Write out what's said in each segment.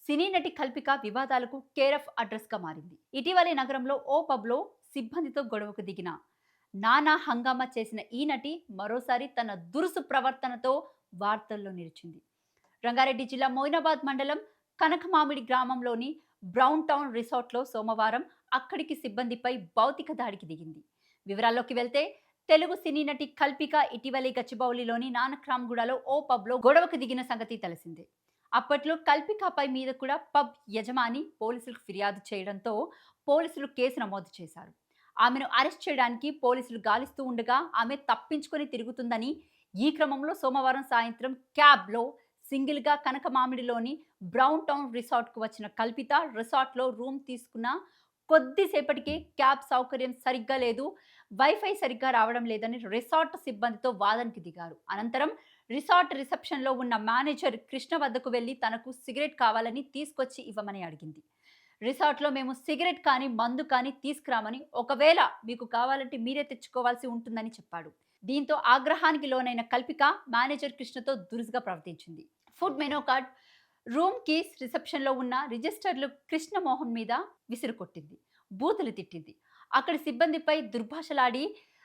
సినీ నటి కల్పిక వివాదాలకు care of address గా మారింది. ఇటీవలే నగరంలో ఓ పబ్లో సిబ్బందితో గొడవకు దిగిన నానా హంగామా చేసిన ఈ నటి మరోసారి తన దురుసు ప్రవర్తనతో వార్తల్లో నిలిచింది. రంగారెడ్డి జిల్లా మోయినాబాద్ మండలం కనకమామిడి గ్రామంలోని బ్రౌన్ టౌన్ రిసార్ట్లో సోమవారం అక్కడికి సిబ్బందిపై భౌతిక దాడికి దిగింది. వివరాల్లోకి వెళ్తే తెలుగు సినీ నటి కల్పిక ఇటీవలే గచ్చిబౌలిలోని నానక్రామ్గూడలో ఓ పబ్లో గొడవకు దిగిన సంగతి తెలిసిందే. అప్పట్లో కల్పికపై మీద కూడా పబ్ యజమాని పోలీసులకు ఫిర్యాదు చేయడంతో పోలీసులు కేసు నమోదు చేశారు. ఆమెను అరెస్ట్ చేయడానికి పోలీసులు గాలిస్తూ ఉండగా ఆమె తప్పించుకొని తిరుగుతుందని ఈ క్రమంలో సోమవారం సాయంత్రం క్యాబ్లో సింగిల్గా కనకమామిడిలోని బ్రౌన్ టౌన్ రిసార్ట్కు వచ్చిన కల్పిత రిసార్ట్లో రూమ్ తీసుకున్న కొద్దిసేపటికే క్యాబ్ సౌకర్యం సరిగ్గా లేదు, వైఫై సరిగ్గా రావడం లేదని రిసార్ట్ సిబ్బందితో వాదనకి దిగారు. అనంతరం రిసార్ట్ రిసెప్షన్లో ఉన్న మేనేజర్ కృష్ణ వద్దకు వెళ్లి తనకు సిగరెట్ కావాలని తీసుకొచ్చి ఇవ్వమని అడిగింది. రిసార్ట్లో మేము సిగరెట్ కానీ మందు కానీ తీసుకురామని, ఒకవేళ మీకు కావాలంటే మీరే తెచ్చుకోవాల్సి ఉంటుందని చెప్పాడు. దీంతో ఆగ్రహానికి లోనైన కల్పిక మేనేజర్ కృష్ణతో దురుసుగా ప్రవర్తించింది. Food menu card, room keys, రిసెప్షన్లో ఉన్న రిజిస్టర్లు కృష్ణమోహన్ మీద విసిరుకొట్టింది, బూతులు తిట్టింది. అక్కడి సిబ్బందిపై దుర్భాషలాడి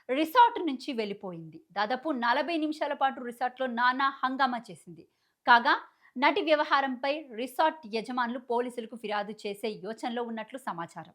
రిసార్ట్ నుంచి వెళ్ళిపోయింది. దాదాపు 40 నిమిషాల పాటు రిసార్ట్లో నానా హంగామా చేసింది. కాగా నటి వ్యవహారంపై రిసార్ట్ యజమానులు పోలీసులకు ఫిర్యాదు చేసే యోచనలో ఉన్నట్లు సమాచారం.